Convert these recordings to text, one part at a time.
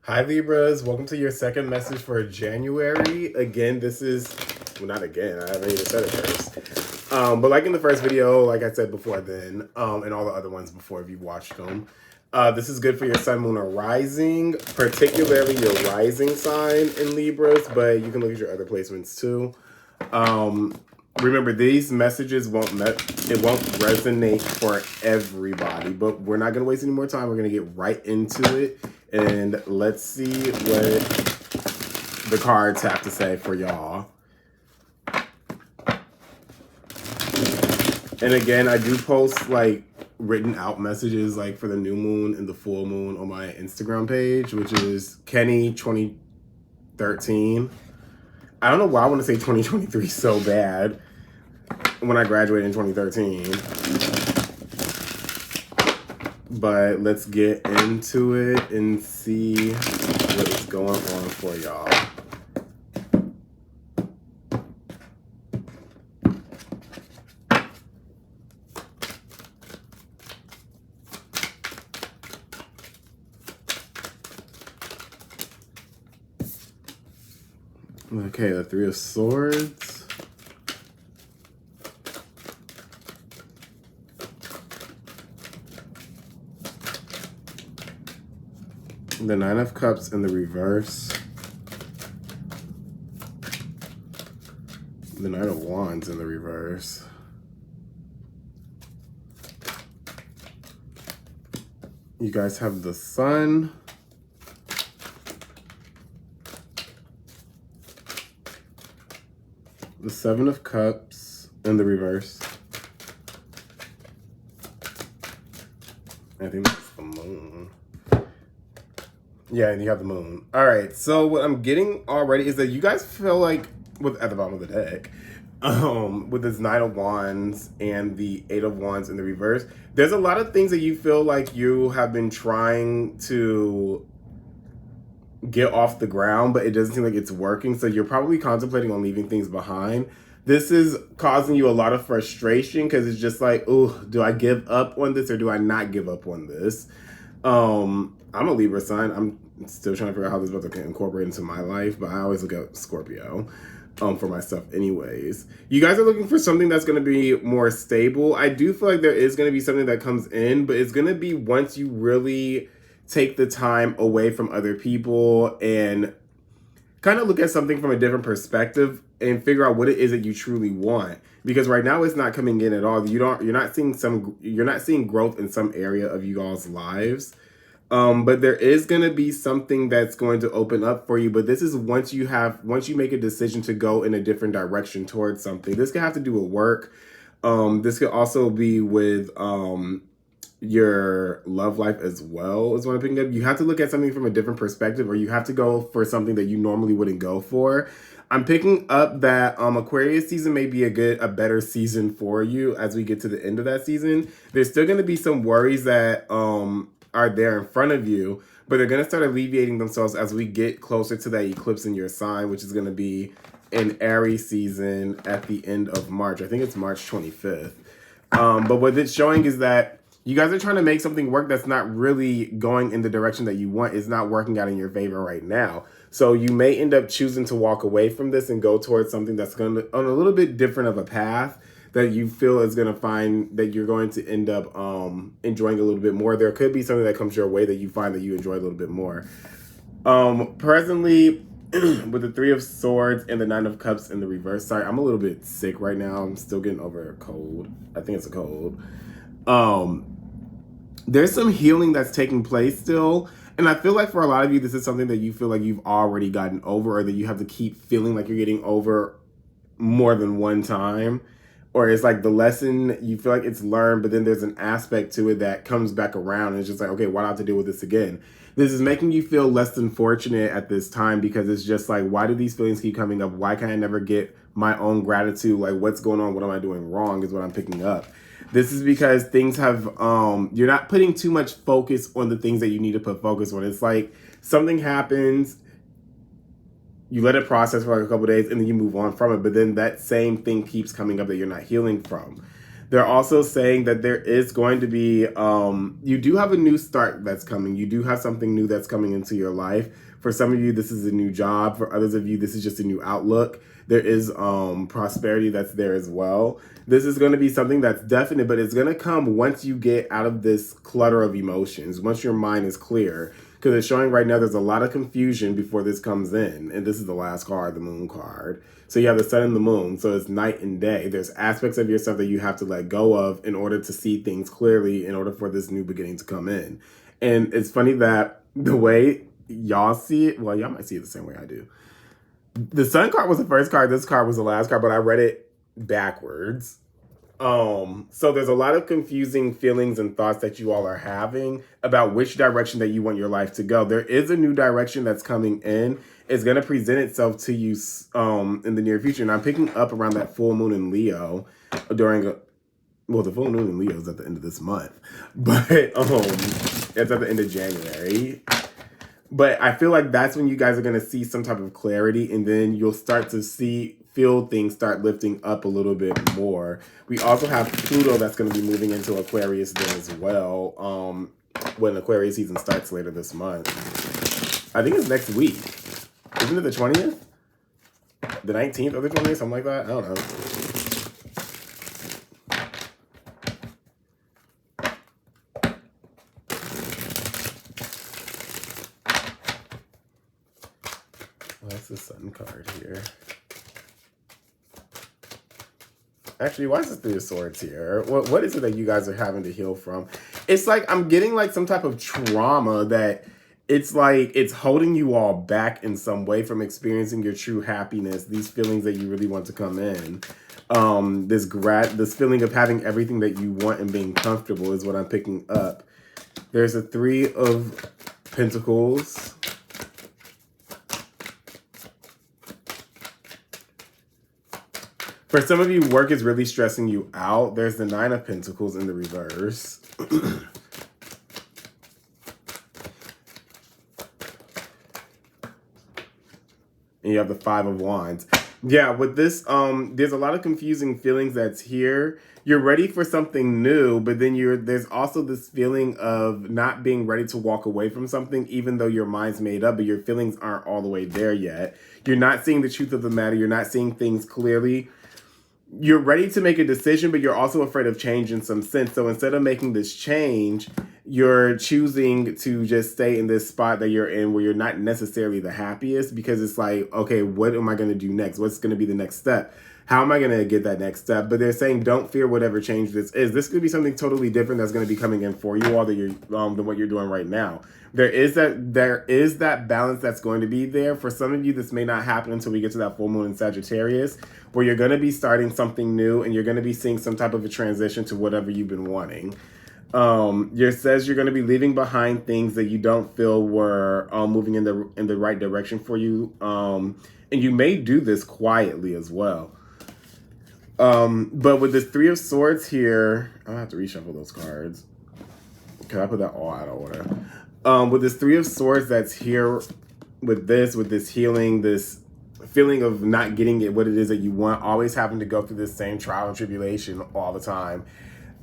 Hi Libras, welcome to your second message for January. Again, this is, well not again, I haven't even said it first. But like in the first video, like I said before then, and all the other ones before if you've watched them, this is good for your sun, moon, or rising, particularly your rising sign in Libras, but you can look at your other placements too. Remember, these messages won't resonate for everybody, but we're not going to waste any more time. We're going to get right into it, and let's see what the cards have to say for y'all. And again, I do post like written out messages like for the new moon and the full moon on my Instagram page, which is Kenny 2013. I don't know why I want to say 2023 so bad when I graduated in 2013. But let's get into it and see what is going on for y'all. Okay, the Three of Swords. The Nine of Cups in the reverse. The Knight of Wands in the reverse. You guys have the Sun. The Seven of Cups in the reverse. I think that's the Moon. Yeah, and you have the Moon. All right, so what I'm getting already is that you guys feel like, at the bottom of the deck, with this Knight of Wands and the Eight of Wands in the reverse, there's a lot of things that you feel like you have been trying to get off the ground, but it doesn't seem like it's working. So you're probably contemplating on leaving things behind. This is causing you a lot of frustration because it's just like, oh, do I give up on this or do I not give up on this? I'm a Libra sign. I'm still trying to figure out how this is about to incorporate into my life, but I always look at Scorpio for my stuff anyways. You guys are looking for something that's going to be more stable. I do feel like there is going to be something that comes in, but it's going to be once you really take the time away from other people and kind of look at something from a different perspective and figure out what it is that you truly want. Because right now it's not coming in at all. You're not seeing growth in some area of you all's lives. But there is going to be something that's going to open up for you. But this is once you make a decision to go in a different direction towards something. This could have to do with work. This could also be with your love life as well, is what I'm picking up. You have to look at something from a different perspective, or you have to go for something that you normally wouldn't go for. I'm picking up that Aquarius season may be a better season for you as we get to the end of that season. There's still going to be some worries that are there in front of you, but they're going to start alleviating themselves as we get closer to that eclipse in your sign, which is going to be in Aries season at the end of March. I think it's March 25th. But what it's showing is that you guys are trying to make something work that's not really going in the direction that you want. It's not working out in your favor right now. So you may end up choosing to walk away from this and go towards something that's going to on a little bit different of a path that you feel is going to find that you're going to end up enjoying a little bit more. There could be something that comes your way that you find that you enjoy a little bit more. Presently, with the Three of Swords and the Nine of Cups in the reverse. Sorry, I'm a little bit sick right now. I'm still getting over a cold. I think it's a cold. There's some healing that's taking place still. And I feel like for a lot of you, this is something that you feel like you've already gotten over, or that you have to keep feeling like you're getting over more than one time. Or it's like the lesson, you feel like it's learned, but then there's an aspect to it that comes back around. And it's just like, okay, why do I have to deal with this again? This is making you feel less than fortunate at this time, because it's just like, why do these feelings keep coming up? Why can I never get my own gratitude? Like, what's going on? What am I doing wrong is what I'm picking up. This is because things have, you're not putting too much focus on the things that you need to put focus on. It's like something happens, you let it process for like a couple of days, and then you move on from it. But then that same thing keeps coming up that you're not healing from. They're also saying that there is going to be, you do have a new start that's coming. You do have something new that's coming into your life. For some of you, this is a new job. For others of you, this is just a new outlook. There is prosperity that's there as well. This is going to be something that's definite, but it's going to come once you get out of this clutter of emotions, once your mind is clear. Because it's showing right now there's a lot of confusion before this comes in. And this is the last card, the moon card. So you have the sun and the moon. So it's night and day. There's aspects of yourself that you have to let go of in order to see things clearly, in order for this new beginning to come in. And it's funny that the way y'all see it, well, y'all might see it the same way I do. The sun card was the first card. This card was the last card, but I read it backwards. So there's a lot of confusing feelings and thoughts that you all are having about which direction that you want your life to go. There is a new direction that's coming in. It's going to present itself to you in the near future. And I'm picking up around that full moon in Leo the full moon in Leo is at the end of this month, but it's at the end of January. But I feel like that's when you guys are going to see some type of clarity, and then you'll start to feel things start lifting up a little bit more. We also have Pluto that's going to be moving into Aquarius then as well, when Aquarius season starts later this month. I think it's next week. Isn't it the 20th? The 19th or the 20th? Something like that? I don't know. What's the sun card here? Actually, why is the Three of Swords here? What is it that you guys are having to heal from? It's like I'm getting like some type of trauma that it's like it's holding you all back in some way from experiencing your true happiness, these feelings that you really want to come in. This feeling of having everything that you want and being comfortable is what I'm picking up. There's a Three of Pentacles. For some of you, work is really stressing you out. There's the Nine of Pentacles in the reverse. And you have the Five of Wands. Yeah, with this, there's a lot of confusing feelings that's here. You're ready for something new, but then there's also this feeling of not being ready to walk away from something, even though your mind's made up, but your feelings aren't all the way there yet. You're not seeing the truth of the matter. You're not seeing things clearly. You're ready to make a decision, but you're also afraid of change in some sense. So instead of making this change, you're choosing to just stay in this spot that you're in where you're not necessarily the happiest, because it's like, okay, what am I going to do next? What's going to be the next step? How am I going to get that next step? But they're saying, don't fear whatever change this is. This could be something totally different that's going to be coming in for you all than what you're doing right now. There is that balance that's going to be there. For some of you, this may not happen until we get to that full moon in Sagittarius, where you're going to be starting something new and you're going to be seeing some type of a transition to whatever you've been wanting. It says you're going to be leaving behind things that you don't feel were moving in the right direction for you. And you may do this quietly as well. But with this Three of Swords here, I'm going to have to reshuffle those cards. Can I put that all out of order? With this Three of Swords that's here, with this healing, this feeling of not getting it what it is that you want, always having to go through this same trial and tribulation all the time.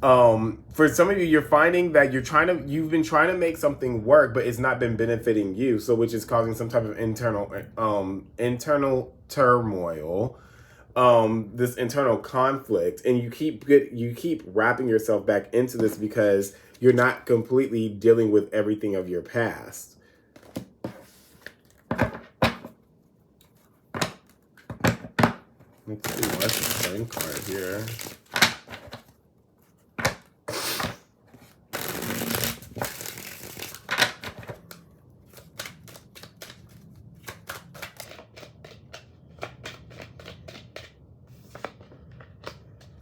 For some of you, you're finding that you've been trying to make something work, but it's not been benefiting you. So which is causing some type of internal turmoil, this internal conflict. And you keep wrapping yourself back into this because you're not completely dealing with everything of your past. Let's see, what's the same card here?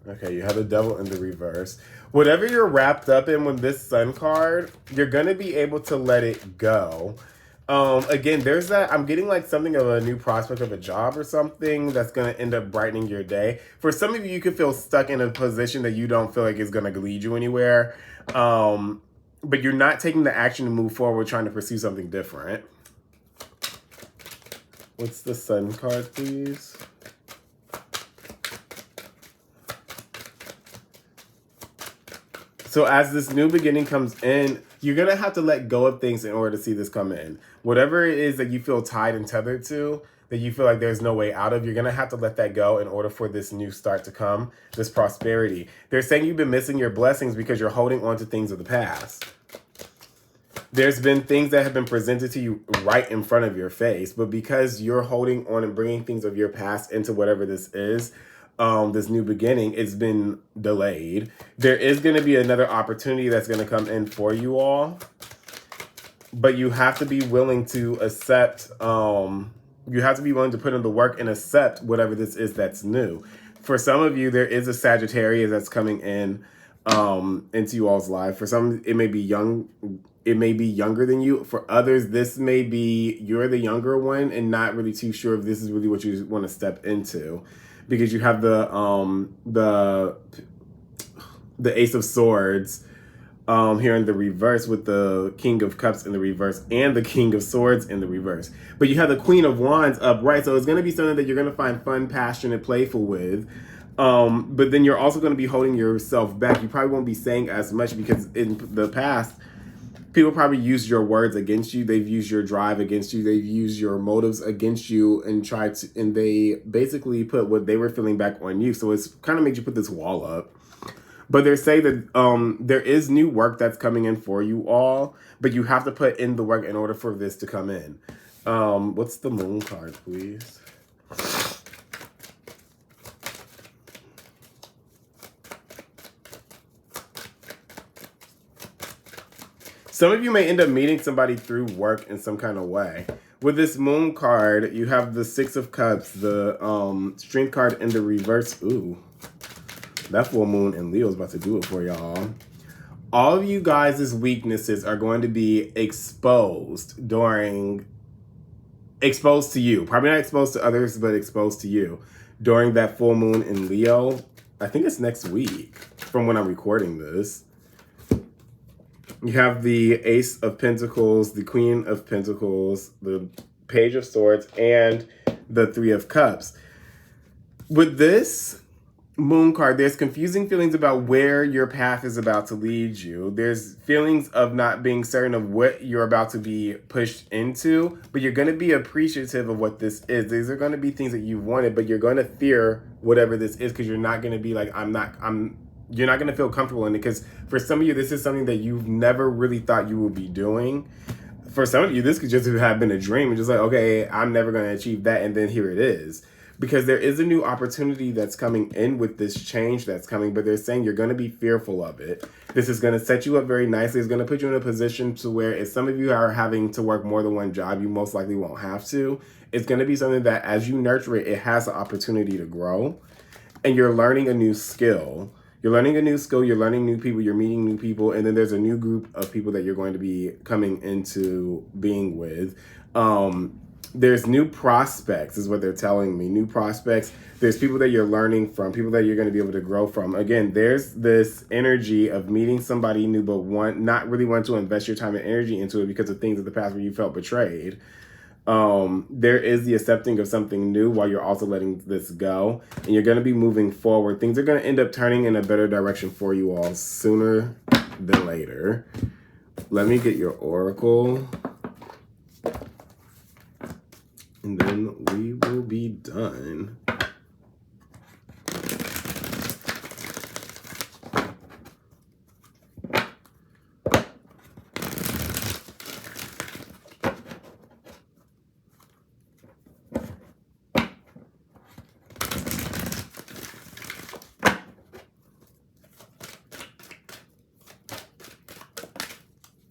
Okay, you have the Devil in the reverse. Whatever you're wrapped up in with this Sun card, you're going to be able to let it go. Again, there's that, I'm getting like something of a new prospect of a job or something that's going to end up brightening your day. For some of you, you could feel stuck in a position that you don't feel like is going to lead you anywhere. But you're not taking the action to move forward, trying to pursue something different. What's the Sun card, please? So as this new beginning comes in, you're going to have to let go of things in order to see this come in. Whatever it is that you feel tied and tethered to, that you feel like there's no way out of, you're going to have to let that go in order for this new start to come, this prosperity. They're saying you've been missing your blessings because you're holding on to things of the past. There's been things that have been presented to you right in front of your face, but because you're holding on and bringing things of your past into whatever this is, this new beginning, it's been delayed. There is going to be another opportunity that's going to come in for you all, but you have to be willing to accept, you have to be willing to put in the work and accept whatever this is that's new. For some of you, there is a Sagittarius that's coming in into you all's life. For some, it may be young. It may be younger than you. For others, this may be you're the younger one and not really too sure if this is really what you want to step into, because you have the Ace of Swords here in the reverse with the King of Cups in the reverse and the King of Swords in the reverse. But you have the Queen of Wands upright, so it's going to be something that you're going to find fun, passionate, playful with. But then you're also going to be holding yourself back. You probably won't be saying as much because in the past, people probably used your words against you. They've used your drive against you. They've used your motives against you and they basically put what they were feeling back on you. So it's kind of made you put this wall up. But they're saying that there is new work that's coming in for you all, but you have to put in the work in order for this to come in. What's the Moon card, please? Some of you may end up meeting somebody through work in some kind of way. With this Moon card, you have the Six of Cups, the Strength card in the reverse. Ooh, that full moon in Leo is about to do it for y'all. All of you guys' weaknesses are going to be exposed to you. Probably not exposed to others, but exposed to you during that full moon in Leo. I think it's next week from when I'm recording this. You have the Ace of Pentacles, the Queen of Pentacles, the Page of Swords, and the Three of Cups. With this Moon card, there's confusing feelings about where your path is about to lead you. There's feelings of not being certain of what you're about to be pushed into, but you're going to be appreciative of what this is. These are going to be things that you wanted, but you're going to fear whatever this is because you're not going to be like, you're not going to feel comfortable in it, because for some of you, this is something that you've never really thought you would be doing. For some of you, this could just have been a dream. It's just like, okay, I'm never going to achieve that, and then here it is. Because there is a new opportunity that's coming in with this change that's coming, but they're saying you're going to be fearful of it. This is going to set you up very nicely. It's going to put you in a position to where if some of you are having to work more than one job, you most likely won't have to. It's going to be something that as you nurture it, it has the opportunity to grow, and you're learning a new skill. You're learning a new skill, you're learning new people, you're meeting new people, and then there's a new group of people that you're going to be coming into being with. There's new prospects is what they're telling me, new prospects. There's people that you're learning from, people that you're going to be able to grow from. Again, there's this energy of meeting somebody new, but not really want to invest your time and energy into it because of things of the past where you felt betrayed. There is the accepting of something new while you're also letting this go, and you're going to be moving forward. Things are going to end up turning in a better direction for you all sooner than later. Let me get your oracle, and then we will be done.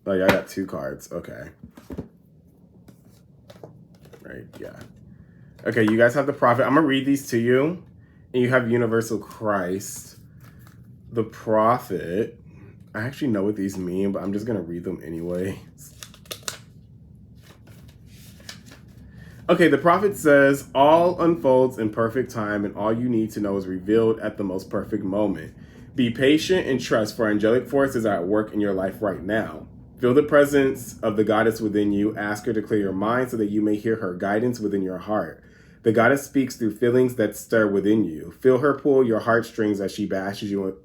Oh, yeah, I got two cards. Okay. Right, yeah. Okay, you guys have the Prophet. I'm going to read these to you. And you have Universal Christ. The Prophet. I actually know what these mean, but I'm just going to read them anyway. Okay, the Prophet says, all unfolds in perfect time, and all you need to know is revealed at the most perfect moment. Be patient and trust, for angelic forces are at work in your life right now. Feel the presence of the goddess within you. Ask her to clear your mind so that you may hear her guidance within your heart. The goddess speaks through feelings that stir within you. Feel her pull your heartstrings as she bashes you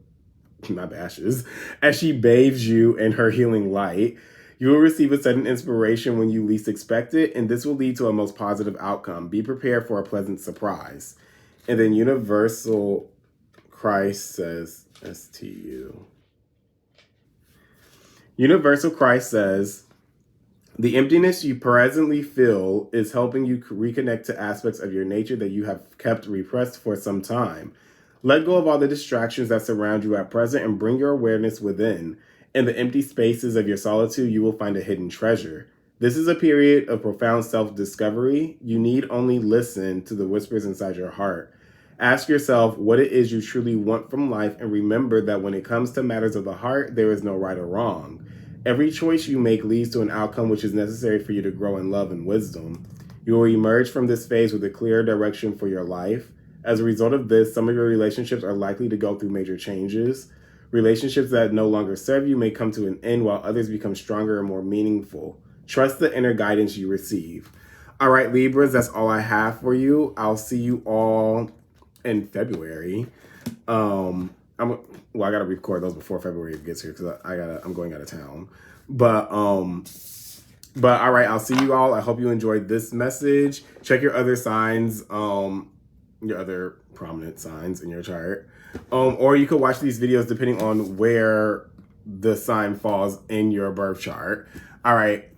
not ashes, as she bathes you in her healing light. You will receive a sudden inspiration when you least expect it, and this will lead to a most positive outcome. Be prepared for a pleasant surprise. And then Universal Christ says, STU. Universal Christ says, the emptiness you presently feel is helping you reconnect to aspects of your nature that you have kept repressed for some time. Let go of all the distractions that surround you at present and bring your awareness within. In the empty spaces of your solitude, you will find a hidden treasure. This is a period of profound self-discovery. You need only listen to the whispers inside your heart. Ask yourself what it is you truly want from life, and remember that when it comes to matters of the heart, there is no right or wrong. Every choice you make leads to an outcome which is necessary for you to grow in love and wisdom. You will emerge from this phase with a clear direction for your life. As a result of this, some of your relationships are likely to go through major changes. Relationships that no longer serve you may come to an end, while others become stronger and more meaningful. Trust the inner guidance you receive. All right, Libras, that's all I have for you. I'll see you all in February. I gotta record those before February gets here because I'm going out of town. But all right, I'll see you all. I hope you enjoyed this message. Check your other signs, your other prominent signs in your chart. Or you could watch these videos depending on where the sign falls in your birth chart. All right,